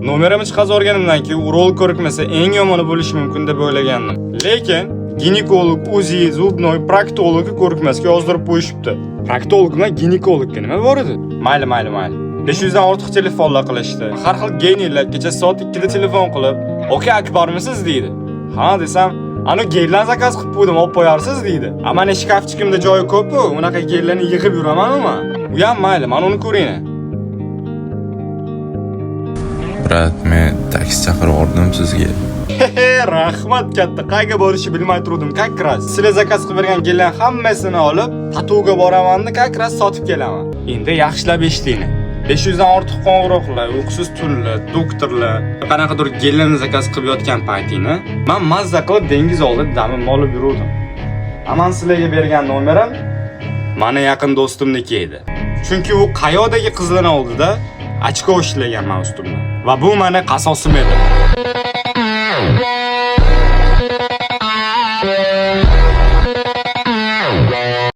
Nomerimni chiqazorganimdan keyin u rol ko'rikmasa eng yomoni bo'lishi mumkin deb o'ylagandim. Lekin ginekolog, uzi, zubnoy, proktologni ko'rikmasga yozdirib qo'yishibdi. Proktolog bilan ginekologga nima bor edi? Mayli. 500 dan ortiq telefonlar qilishdi. Har xil geynerlar kecha soat 2 da telefon qilib, "Oka akbarmisiz?" deydi. Ha desam, "Ani geylar zakaz qilib qo'ydim, olib qo'yarsiz" deydi. "Amana shkafchikimda joyi ko'p-ku, unaqa geylarni yig'ib yuraman-ku. U ham mayli, men uni ko'ring." Brat, men taksi chaqirib yubordim sizga. Rahmat katta. Qayga borishni bilmay turdim. Kakras. Sizlar zakaz qilib bergan geylar hammasini olib, Patuga boraman-da, kakras sotib kelaman. Endi yaxshilab eshitinglar. 500 dan ortiq qo'ng'iroqlar, uyqusiz tunlar, doktorlar, qanaqadir geylarni zakaz qilib yotgan paytingni men mazza qilib dengiz oldida damim olib yurdim. Aman sizlarga bergan nomerim meni yaqin do'stimniki edi. Chunki u qayodagi qizlarning oldida ochko ishlagan men ustimda. Va bu meni qasosim edi.